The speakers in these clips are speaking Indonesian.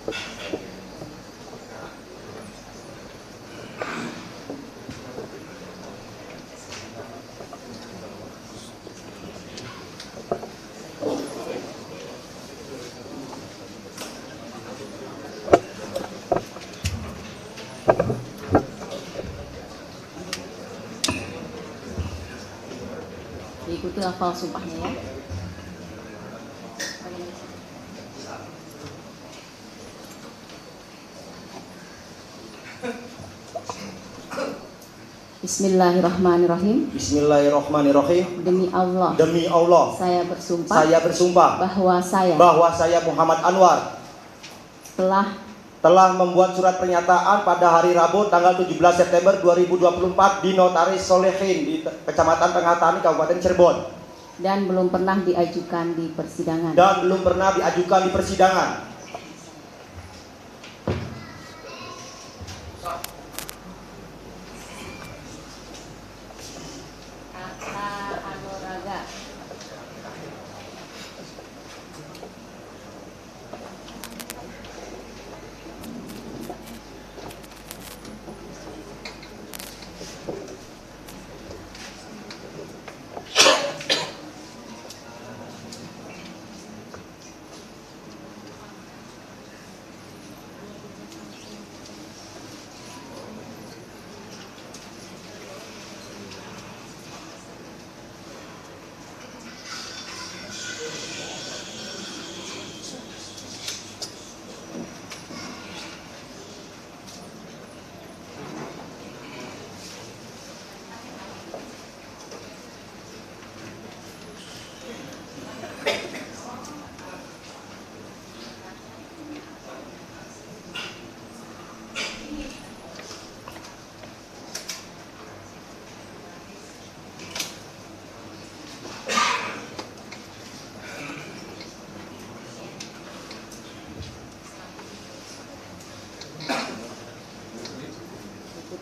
Diikuti lafal sumpahnya ya. Bismillahirrahmanirrahim. Bismillahirrahmanirrahim. Demi Allah. Demi Allah. Saya bersumpah. Saya bersumpah. Bahwa saya Muhammad Anwar telah membuat surat pernyataan pada hari Rabu tanggal 17 September 2024 di Notaris Solehin di Kecamatan Tengah Tani, Kabupaten Cirebon. Dan belum pernah diajukan di persidangan.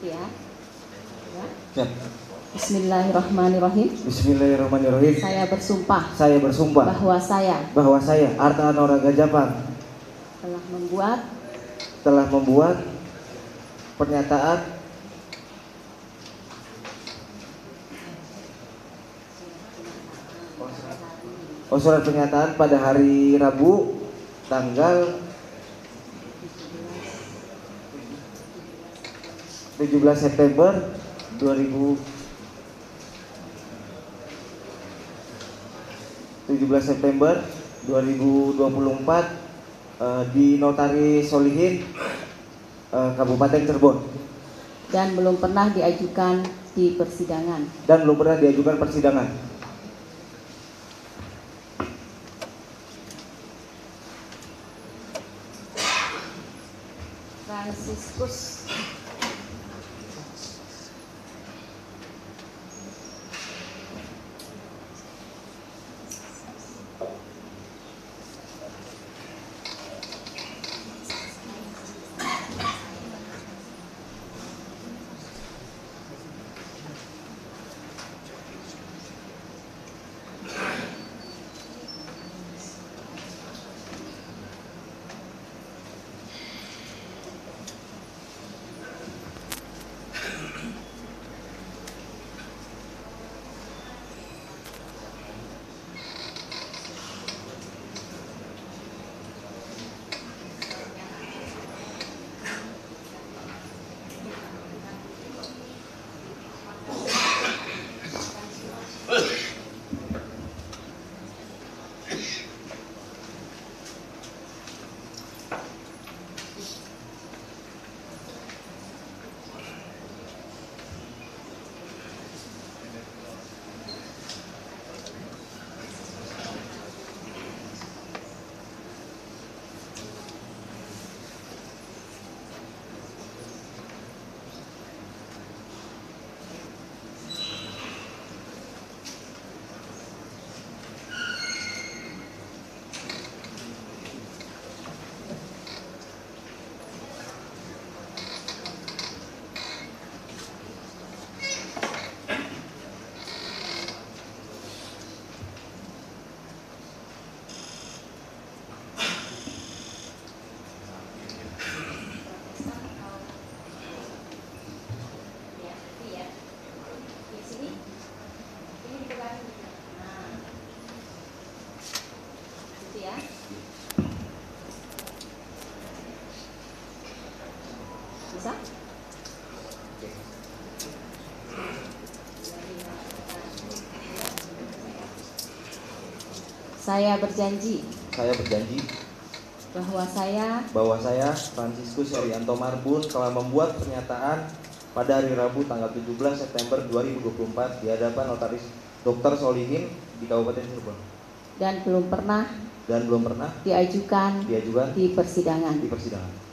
Ya. Bismillahirrahmanirrahim. Bismillahirrahmanirrahim. Saya bersumpah. Bahwa saya Arta Anoraga Japang telah membuat pernyataan surat pernyataan pada hari Rabu tanggal 17 September 2024 di Notaris Solihin, Kabupaten Cirebon. Dan belum pernah diajukan di persidangan. Franciscus Bisa? Saya berjanji Saya berjanji bahwa saya Fransiskus Herianto Marbun telah membuat pernyataan pada hari Rabu tanggal 17 September 2024 di hadapan Notaris Dr. Solihin di Kabupaten Cirebon dan belum pernah diajukan di persidangan. di persidangan.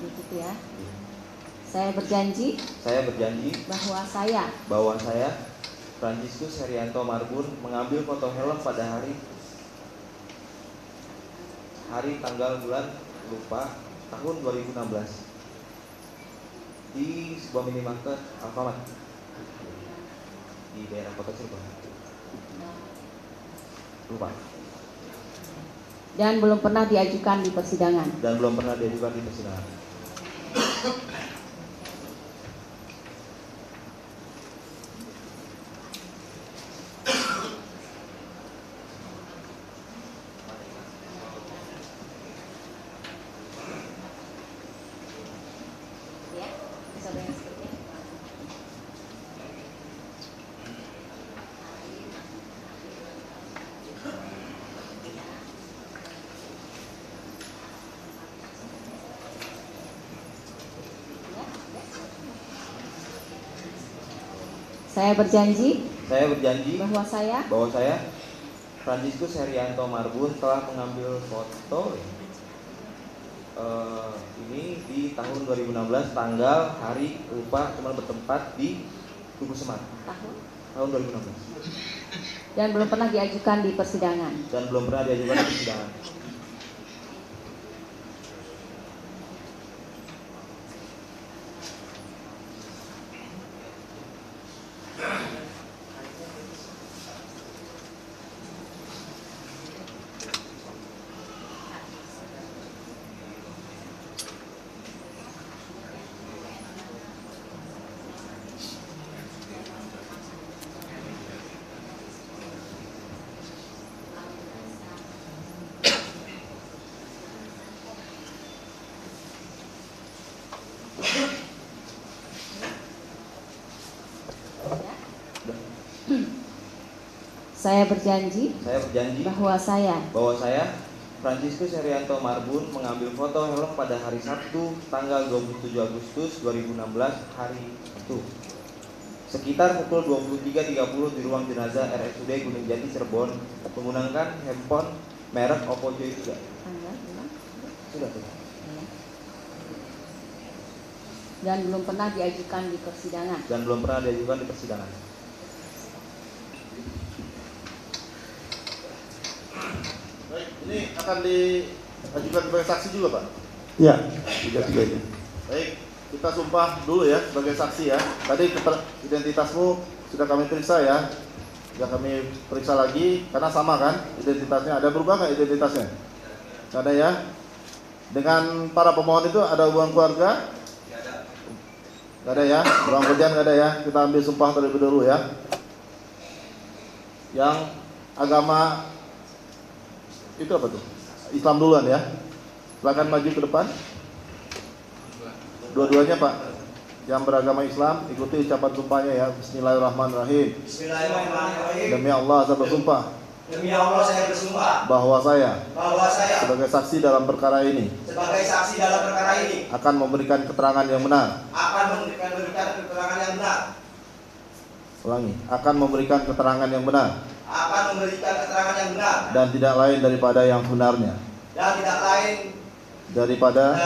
Begitu ya. Saya berjanji bahwa saya Fransiskus Herianto Marbun mengambil foto helm pada hari tanggal bulan lupa tahun 2016 di sebuah minimarket Alfamart di daerah Kota Cirebon. Lupa. dan belum pernah diajukan di persidangan. Ya, bisa bayang seperti ini. Saya berjanji bahwa saya Fransiskus Herianto Marbun telah mengambil foto ini di tahun 2016 tanggal hari lupa cuma bertempat di Tugu Semar tahun 2016 dan belum pernah diajukan di persidangan. Saya berjanji bahwa saya Fransiskus Herianto Marbun mengambil foto helm pada hari Sabtu tanggal 27 Agustus 2016 hari itu sekitar pukul 23.30 di ruang jenazah RSUD Gunung Jati Cirebon menggunakan handphone merek Oppo Joy 3. Sudah. dan belum pernah diajukan di persidangan. Baik, ini akan diajukan sebagai saksi juga, Pak? Ya, tiga-tiganya. Baik, kita sumpah dulu ya sebagai saksi ya. Tadi identitasmu sudah kami periksa ya. Sudah kami periksa lagi karena sama kan identitasnya. Ada berubah nggak identitasnya? Nggak ada ya. Dengan para pemohon itu ada hubungan keluarga? Nggak ada ya. Hubungan kerjaan nggak ada ya. Kita ambil sumpah terlebih dahulu ya. Yang agama itu apa tuh? Islam duluan ya. Silakan maju ke depan. Dua-duanya Pak, yang beragama Islam ikuti ucapan sumpahnya ya. Bismillahirrahmanirrahim. Bismillahirrahmanirrahim. Demi Allah saya bersumpah Demi Allah saya bersumpah bahwa saya bahwa saya sebagai saksi dalam perkara ini sebagai saksi dalam perkara ini akan memberikan keterangan yang benar. akan memberikan keterangan yang benar. Ulangi, akan memberikan keterangan yang benar Akan memberikan keterangan yang benar dan tidak lain daripada yang sebenarnya. dan tidak lain Daripada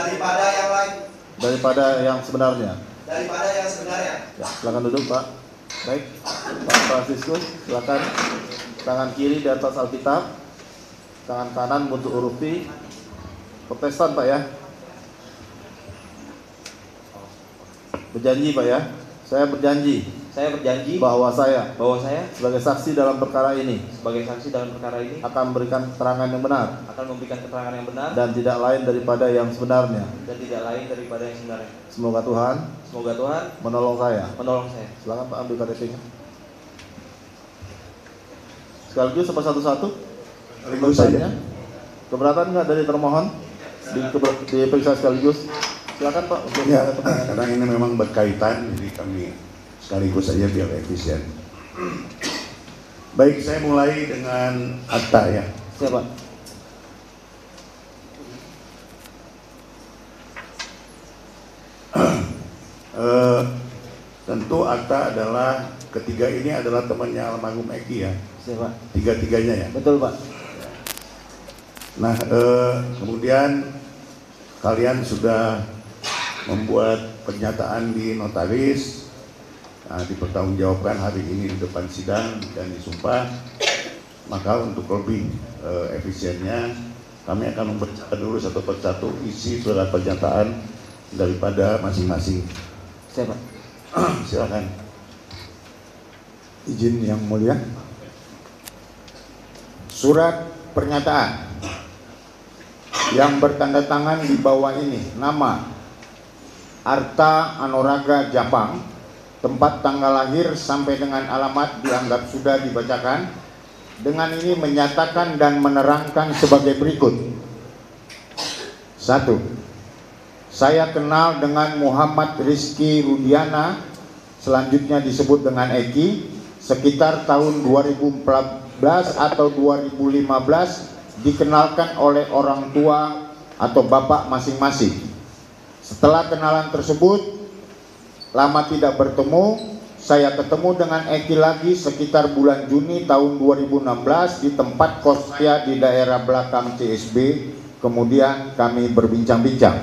yang sebenarnya. daripada yang sebenarnya. Ya, silakan duduk Pak. Baik, Pak Franciscus, silakan. Tangan kiri di atas Alkitab, tangan kanan untuk huruf P. Protestan Pak ya. Berjanji Pak ya. Saya berjanji bahwa saya sebagai saksi dalam perkara ini akan memberikan keterangan yang benar dan tidak lain daripada yang sebenarnya. Semoga Tuhan menolong saya. Silakan Pak ambil KTP-nya. Sekaligus apa satu-satu? Sekaligus saja. Keberatan nggak dari termohon diperiksa sekaligus? Silakan Pak. Untuk Ya, karena ini memang berkaitan, jadi kami sekaligus saja biar efisien. Baik, saya mulai dengan akta ya. Siapa? Tentu akta adalah ketiga ini adalah temannya almarhum Eki ya. Siapa? Tiga-tiganya ya. Betul Pak. Nah, kemudian kalian sudah membuat pernyataan di notaris, nah, dipertanggungjawabkan hari ini di depan sidang dan disumpah. Maka untuk lebih efisiennya, kami akan membacakan dulu satu persatu isi surat pernyataan daripada masing-masing. Siapa? Silakan. Izin yang mulia. Surat pernyataan yang bertanda tangan di bawah ini, nama Arta Anoraga Japang, tempat tanggal lahir sampai dengan alamat dianggap sudah dibacakan. Dengan ini menyatakan dan menerangkan sebagai berikut. 1. Saya kenal dengan Muhammad Rizky Rudiana, selanjutnya disebut dengan Eki, sekitar tahun 2014 atau 2015, dikenalkan oleh orang tua atau bapak masing-masing. Setelah kenalan tersebut, lama tidak bertemu, saya ketemu dengan Eki lagi sekitar bulan Juni tahun 2016 di tempat kos saya di daerah belakang CSB. Kemudian kami berbincang-bincang.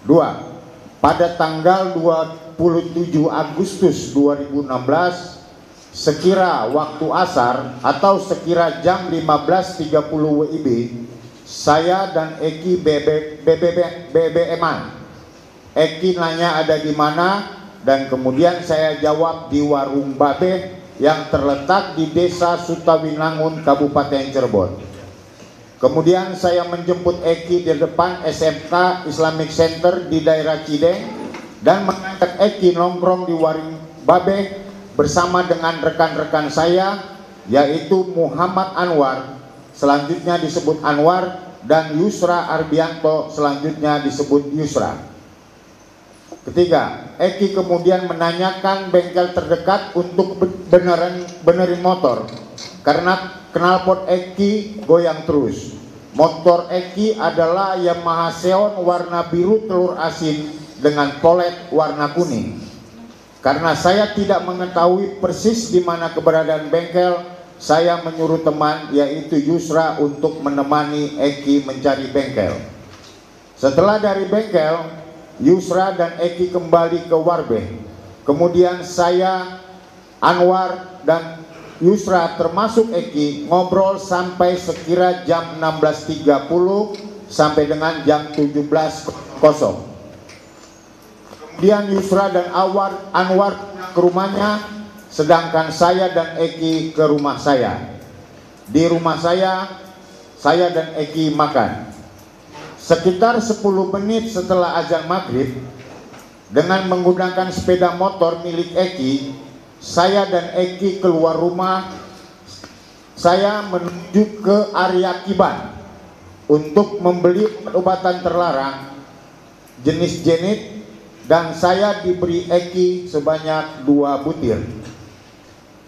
2. Pada tanggal 27 Agustus 2016, sekira waktu asar atau sekira jam 15.30 WIB, saya dan Eki BBM-an. Eki nanya ada di mana, dan kemudian saya jawab di warung Babe yang terletak di Desa Sutawinangun, Kabupaten Cirebon. Kemudian saya menjemput Eki di depan SMK Islamic Center di daerah Cideng dan mengajak Eki nongkrong di warung Babe bersama dengan rekan-rekan saya, yaitu Muhammad Anwar, selanjutnya disebut Anwar, dan Yusra Arbianto, selanjutnya disebut Yusra. Ketiga, Eki kemudian menanyakan bengkel terdekat untuk benerin motor karena knalpot Eki goyang terus. Motor Eki adalah Yamaha Xeon warna biru telur asin dengan polet warna kuning. Karena saya tidak mengetahui persis di mana keberadaan bengkel, saya menyuruh teman yaitu Yusra untuk menemani Eki mencari bengkel. Setelah dari bengkel, Yusra dan Eki kembali ke Warbe. Kemudian saya, Anwar, dan Yusra termasuk Eki ngobrol sampai sekira jam 16.30 sampai dengan jam 17.00. Kemudian Yusra dan Anwar ke rumahnya, sedangkan saya dan Eki ke rumah saya. Di rumah saya dan Eki makan. Sekitar 10 menit setelah azan maghrib, dengan menggunakan sepeda motor milik Eki, saya dan Eki keluar rumah. Saya menuju ke area Kiban untuk membeli obat-obatan terlarang. jenis Jenit, dan saya diberi Eki sebanyak 2 butir.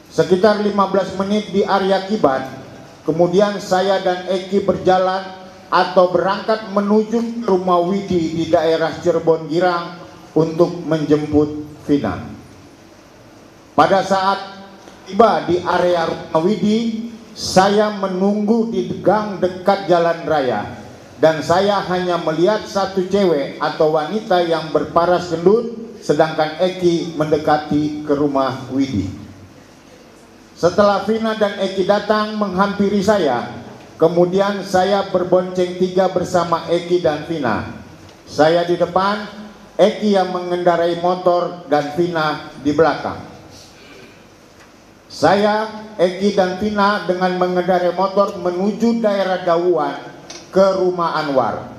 Sekitar 15 menit di area Kiban, kemudian saya dan Eki berjalan atau berangkat menuju ke rumah Widi di daerah Cirebon Girang untuk menjemput Vina. Pada saat tiba di area rumah Widi, saya menunggu di gang dekat jalan raya, dan saya hanya melihat satu cewek atau wanita yang berparas gendut, sedangkan Eki mendekati ke rumah Widi. Setelah Vina dan Eki datang menghampiri saya, kemudian saya berbonceng 3 bersama Eki dan Vina. Saya di depan, Eki yang mengendarai motor, dan Vina di belakang. Saya, Eki dan Vina dengan mengendarai motor menuju daerah Dawuan ke rumah Anwar.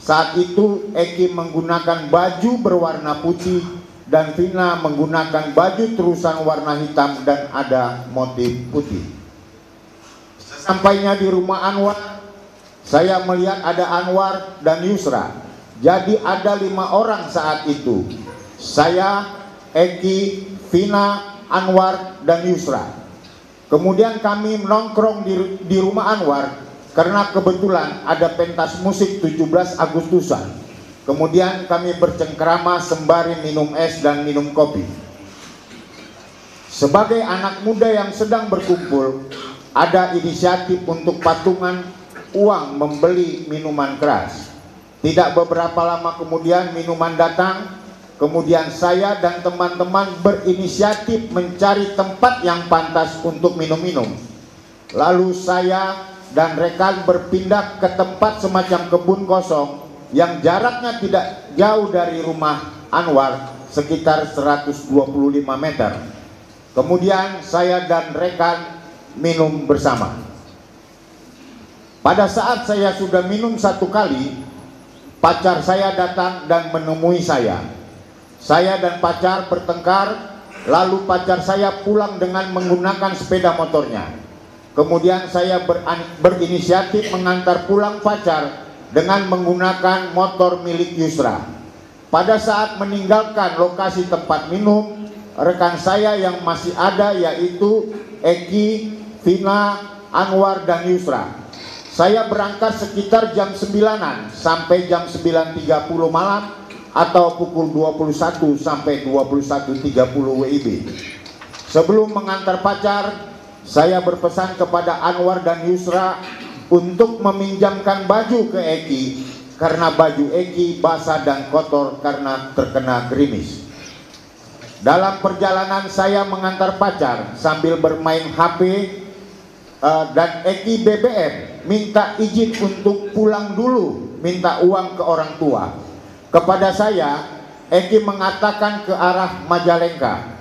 Saat itu Eki menggunakan baju berwarna putih dan Vina menggunakan baju terusan warna hitam dan ada motif putih. Sesampainya di rumah Anwar, saya melihat ada Anwar dan Yusra. Jadi ada 5 orang saat itu. Saya, Eki, Vina, Anwar, dan Yusra. Kemudian kami nongkrong di rumah Anwar karena kebetulan ada pentas musik 17 Agustusan. Kemudian kami bercengkrama sembari minum es dan minum kopi. Sebagai anak muda yang sedang berkumpul, ada inisiatif untuk patungan uang membeli minuman keras. Tidak beberapa lama kemudian minuman datang. Kemudian saya dan teman-teman berinisiatif mencari tempat yang pantas untuk minum-minum. Lalu saya dan rekan berpindah ke tempat semacam kebun kosong yang jaraknya tidak jauh dari rumah Anwar, sekitar 125 meter. Kemudian saya dan rekan minum bersama. Pada saat saya sudah minum 1 kali, pacar saya datang dan menemui saya. Saya dan pacar bertengkar, lalu pacar saya pulang dengan menggunakan sepeda motornya. Kemudian saya berinisiatif mengantar pulang pacar dengan menggunakan motor milik Yusra. Pada saat meninggalkan lokasi tempat minum, rekan saya yang masih ada yaitu Eki, Vina, Anwar, dan Yusra. Saya berangkat sekitar jam 9-an sampai jam 9.30 malam atau pukul 21 sampai 21.30 WIB. Sebelum mengantar pacar, saya berpesan kepada Anwar dan Yusra untuk meminjamkan baju ke Eki karena baju Eki basah dan kotor karena terkena gerimis. Dalam perjalanan saya mengantar pacar sambil bermain HP dan Eki BBM minta izin untuk pulang dulu, minta uang ke orang tua. Kepada saya, Eki mengatakan ke arah Majalengka.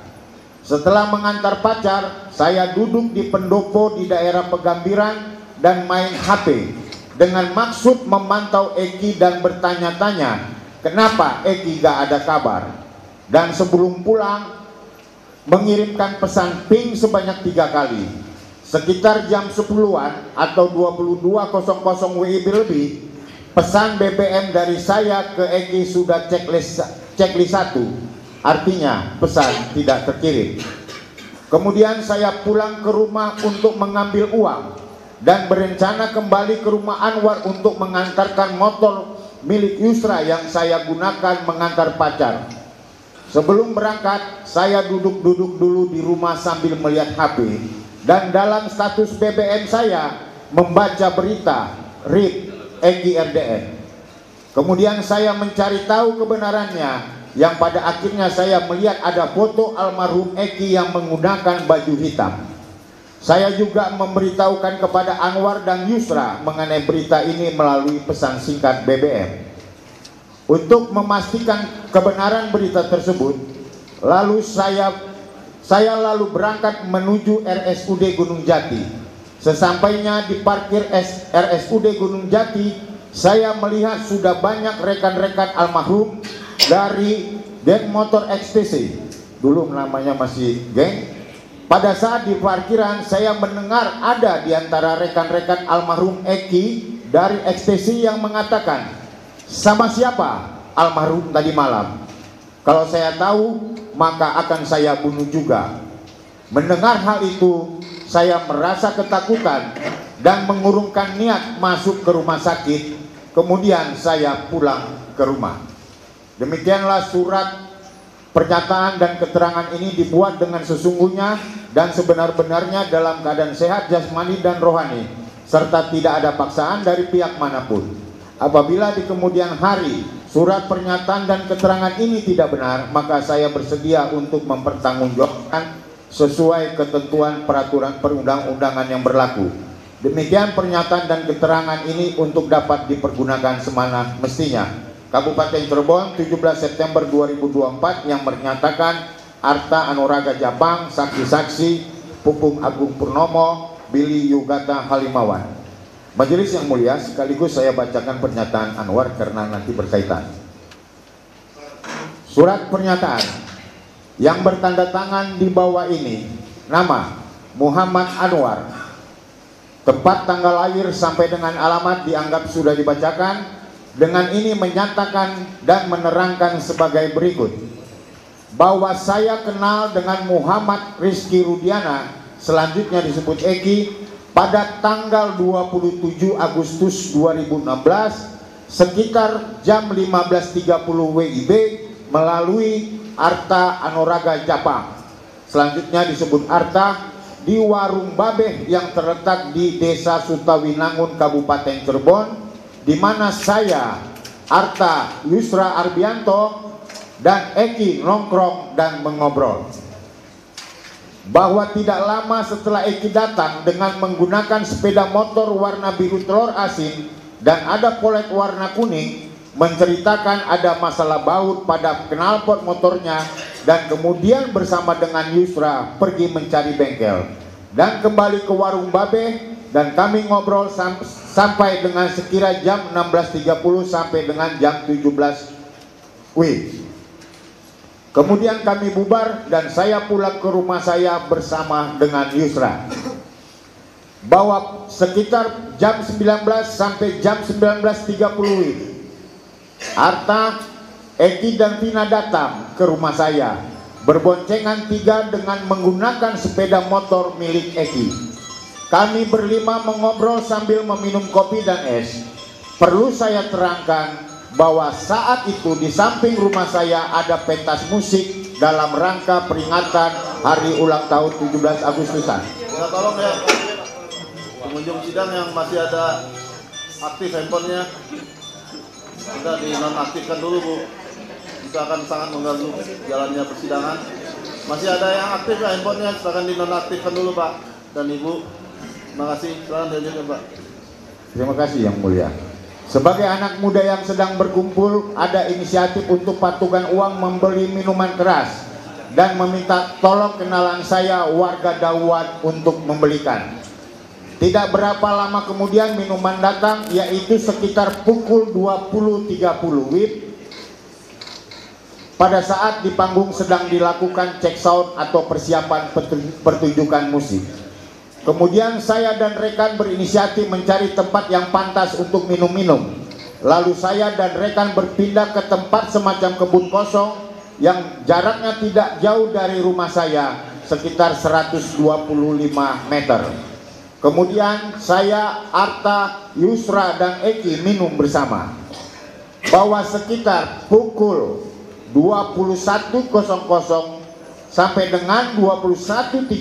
Setelah mengantar pacar, saya duduk di pendopo di daerah Pegambiran dan main HP dengan maksud memantau Eki dan bertanya-tanya kenapa Eki gak ada kabar. Dan sebelum pulang mengirimkan pesan ping sebanyak 3 kali. Sekitar jam 10-an atau 22.00 WIB lebih, pesan BBM dari saya ke Eki sudah checklist 1, artinya pesan tidak terkirim. Kemudian saya pulang ke rumah untuk mengambil uang dan berencana kembali ke rumah Anwar untuk mengantarkan motor milik Yusra yang saya gunakan mengantar pacar. Sebelum berangkat, saya duduk-duduk dulu di rumah sambil melihat HP, dan dalam status BBM saya membaca berita RIP Eki RDN. Kemudian saya mencari tahu kebenarannya, yang pada akhirnya saya melihat ada foto almarhum Eki yang menggunakan baju hitam. Saya juga memberitahukan kepada Anwar dan Yusra mengenai berita ini melalui pesan singkat BBM. Untuk memastikan kebenaran berita tersebut, lalu saya lalu berangkat menuju RSUD Gunung Jati. Sesampainya di parkir RSUD Gunung Jati, saya melihat sudah banyak rekan-rekan almarhum dari geng motor XTC. Dulu namanya masih geng. Pada saat di parkiran, saya mendengar ada di antara rekan-rekan almarhum Eki dari XTC yang mengatakan, "Sama siapa? almarhum tadi malam. Kalau saya tahu, maka akan saya bunuh juga. Mendengar hal itu, saya merasa ketakutan dan mengurungkan niat masuk ke rumah sakit. Kemudian saya pulang ke rumah. Demikianlah surat pernyataan dan keterangan ini dibuat dengan sesungguhnya dan sebenar-benarnya dalam keadaan sehat jasmani dan rohani, serta tidak ada paksaan dari pihak manapun. Apabila di kemudian hari surat pernyataan dan keterangan ini tidak benar, maka saya bersedia untuk mempertanggungjawabkan sesuai ketentuan peraturan perundang-undangan yang berlaku. Demikian pernyataan dan keterangan ini untuk dapat dipergunakan semana mestinya. Kabupaten Cirebon, 17 September 2024, yang menyatakan Arta Anuraga Japang, saksi-saksi Pupung Agung Purnomo, Billy Yugata Halimawan. Majelis yang mulia, sekaligus saya bacakan pernyataan Anwar karena nanti berkaitan. Surat pernyataan yang bertanda tangan di bawah ini, nama Muhammad Anwar, tempat tanggal lahir sampai dengan alamat dianggap sudah dibacakan. Dengan ini menyatakan dan menerangkan sebagai berikut, bahwa saya kenal dengan Muhammad Rizky Rudiana, selanjutnya disebut Eki, pada tanggal 27 Agustus 2016 sekitar jam 15.30 WIB melalui Arta Anuraga Japang, selanjutnya disebut Arta, di warung Babeh yang terletak di Desa Sutawinangun, Kabupaten Cirebon, di mana saya, Arta Yusra Arbianto, dan Eki nongkrong dan mengobrol. Bahwa tidak lama setelah Eki datang dengan menggunakan sepeda motor warna biru telur asin dan ada polet warna kuning, menceritakan ada masalah baut pada knalpot motornya, dan kemudian bersama dengan Yusra pergi mencari bengkel dan kembali ke warung Babeh. Dan kami ngobrol sampai dengan sekira jam 16.30 sampai dengan jam 17 WIB. Kemudian kami bubar dan saya pulang ke rumah saya bersama dengan Yusra. Bahwa sekitar jam 19 sampai jam 19.30 WIB, Arta, Eki dan Vina datang ke rumah saya berboncengan tiga dengan menggunakan sepeda motor milik Eki. Kami berlima mengobrol sambil meminum kopi dan es. Perlu saya terangkan bahwa saat itu di samping rumah saya ada pentas musik dalam rangka peringatan hari ulang tahun 17 Agustusan. Ya, tolong ya, pengunjung sidang yang masih ada aktif handphonenya, kita dinonaktifkan dulu, Bu. Itu akan sangat mengganggu jalannya persidangan. Masih ada yang aktif ya handphonenya, silakan dinonaktifkan dulu, Pak dan Ibu. Terima kasih, silakan dilanjutkan, Pak. Terima kasih yang mulia. Sebagai anak muda yang sedang berkumpul, ada inisiatif untuk patungan uang membeli minuman keras dan meminta tolong kenalan saya warga Dawat untuk membelikan. Tidak berapa lama kemudian minuman datang, yaitu sekitar pukul 20.30 WIB. Pada saat di panggung sedang dilakukan cek sound atau persiapan pertunjukan musik. Kemudian saya dan rekan berinisiatif mencari tempat yang pantas untuk minum-minum. Lalu saya dan rekan berpindah ke tempat semacam kebun kosong yang jaraknya tidak jauh dari rumah saya, sekitar 125 meter. Kemudian saya, Arta, Yusra, dan Eki minum bersama. Bahwa sekitar pukul 21.00 sampai dengan 21.30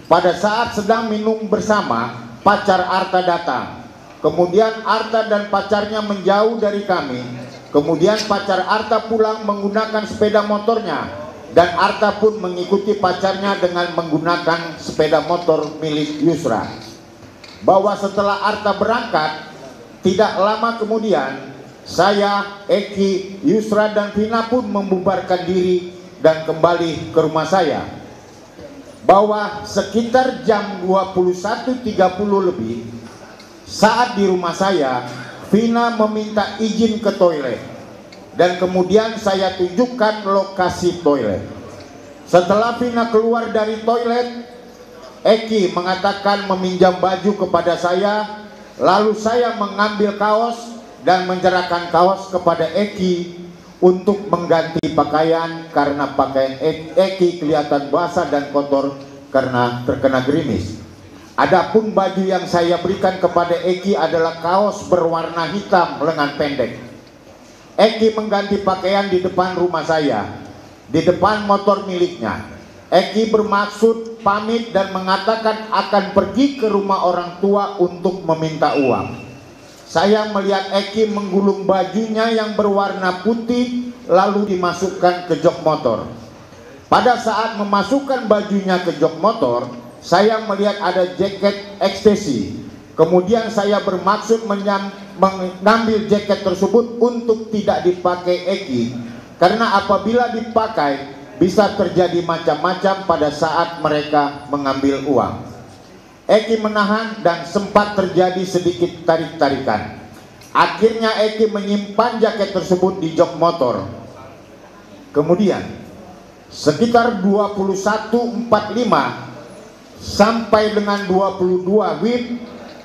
pada saat sedang minum bersama, pacar Arta datang. Kemudian Arta dan pacarnya menjauh dari kami. Kemudian pacar Arta pulang menggunakan sepeda motornya, dan Arta pun mengikuti pacarnya dengan menggunakan sepeda motor milik Yusra. Bahwa setelah Arta berangkat, tidak lama kemudian saya, Eki, Yusra, dan Vina pun membubarkan diri dan kembali ke rumah saya. Bahwa sekitar jam 21.30 lebih, saat di rumah saya, Vina meminta izin ke toilet, dan kemudian saya tunjukkan lokasi toilet. Setelah Vina keluar dari toilet, Eki mengatakan meminjam baju kepada saya, lalu saya mengambil kaos dan menyerahkan kaos kepada Eki untuk mengganti pakaian karena pakaian Eki kelihatan basah dan kotor karena terkena gerimis. Adapun baju yang saya berikan kepada Eki adalah kaos berwarna hitam lengan pendek. Eki mengganti pakaian di depan rumah saya, di depan motor miliknya. Eki bermaksud pamit dan mengatakan akan pergi ke rumah orang tua untuk meminta uang. Saya melihat Eki menggulung bajunya yang berwarna putih lalu dimasukkan ke jok motor. Pada saat memasukkan bajunya ke jok motor, saya melihat ada jaket ekstasi. Kemudian saya bermaksud mengambil jaket tersebut untuk tidak dipakai Eki, karena apabila dipakai bisa terjadi macam-macam pada saat mereka mengambil uang. Eki menahan dan sempat terjadi sedikit tarik-tarikan. Akhirnya Eki menyimpan jaket tersebut di jok motor. Kemudian sekitar 21.45 sampai dengan 22 WIB,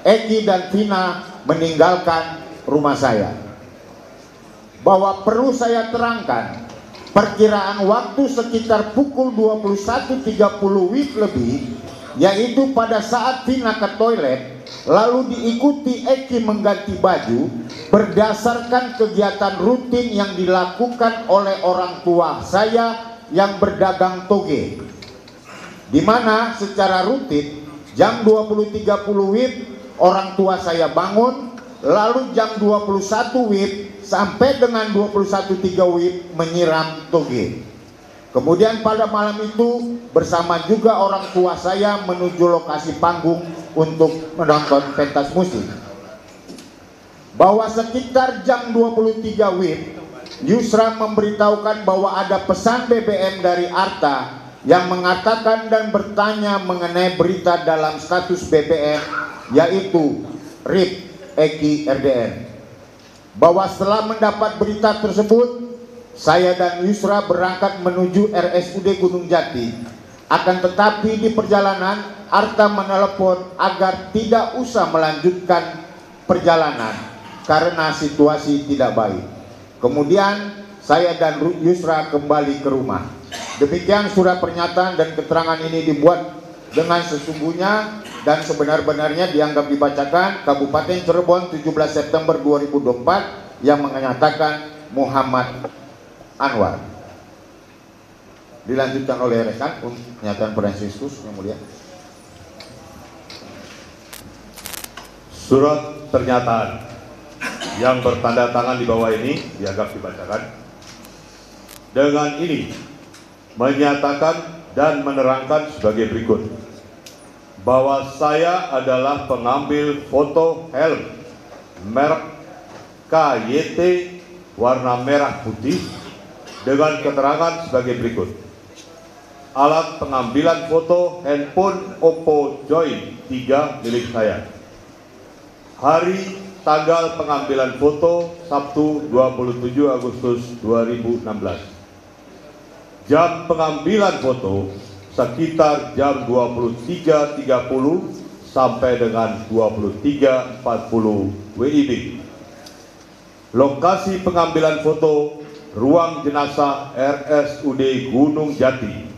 Eki dan Vina meninggalkan rumah saya. Bahwa perlu saya terangkan, perkiraan waktu sekitar pukul 21.30 WIB lebih, yaitu pada saat Vina ke toilet lalu diikuti Eki mengganti baju berdasarkan kegiatan rutin yang dilakukan oleh orang tua saya yang berdagang toge, di mana secara rutin jam 20.30 WIB orang tua saya bangun, lalu jam 21 WIB sampai dengan 21.3 WIB menyiram toge. Kemudian pada malam itu bersama juga orang tua saya menuju lokasi panggung untuk menonton pentas musik. Bahwa sekitar jam 23 WIB, Yusra memberitahukan bahwa ada pesan BBM dari Arta yang mengatakan dan bertanya mengenai berita dalam status BBM, yaitu RIP Eki RDN. Bahwa setelah mendapat berita tersebut, saya dan Yusra berangkat menuju RSUD Gunung Jati. Akan tetapi di perjalanan Arta menelepon agar tidak usah melanjutkan perjalanan karena situasi tidak baik. Kemudian saya dan Yusra kembali ke rumah. Demikian surat pernyataan dan keterangan ini dibuat dengan sesungguhnya dan sebenar-benarnya dianggap dibacakan Kabupaten Cirebon 17 September 2024 yang menyatakan Muhammad Anwar. Dilanjutkan oleh rekan untuk pernyataan Franciscus yang mulia. Surat pernyataan yang bertanda tangan di bawah ini dianggap dibacakan. Dengan ini menyatakan dan menerangkan sebagai berikut, bahwa saya adalah pengambil foto helm merek KYT warna merah putih dengan keterangan sebagai berikut. Alat pengambilan foto handphone Oppo Joy 3 milik saya. Hari tanggal pengambilan foto Sabtu 27 Agustus 2016. Jam pengambilan foto sekitar jam 23.30 sampai dengan 23.40 WIB. Lokasi pengambilan foto ruang jenazah RSUD Gunung Jati,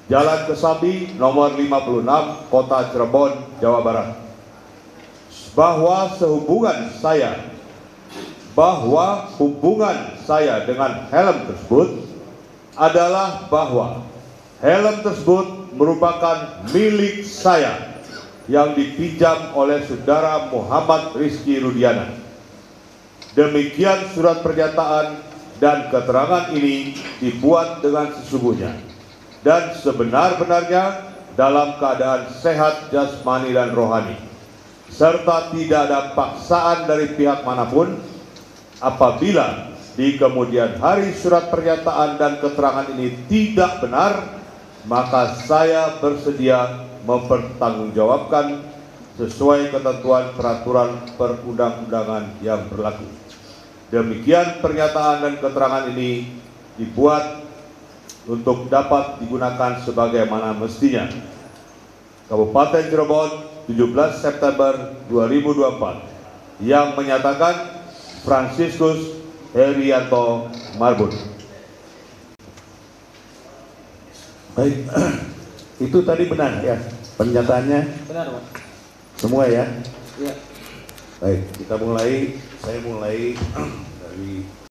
Jalan Kesambi nomor 56, Kota Cirebon, Jawa Barat. Bahwa hubungan saya dengan helm tersebut adalah bahwa helm tersebut merupakan milik saya yang dipinjam oleh saudara Muhammad Rizky Rudiana. Demikian surat pernyataan dan keterangan ini dibuat dengan sesungguhnya dan sebenar-benarnya dalam keadaan sehat jasmani dan rohani, serta tidak ada paksaan dari pihak manapun. Apabila di kemudian hari surat pernyataan dan keterangan ini tidak benar, maka saya bersedia mempertanggungjawabkan sesuai ketentuan peraturan perundang-undangan yang berlaku. Demikian pernyataan dan keterangan ini dibuat untuk dapat digunakan sebagaimana mestinya. Kabupaten Cirebon 17 September 2024 yang menyatakan Franciscus Herianto Marbun. Baik, itu tadi benar ya pernyataannya Benar, Pak. semua ya. Iya. Baik, kita mulai. Saya mulai dari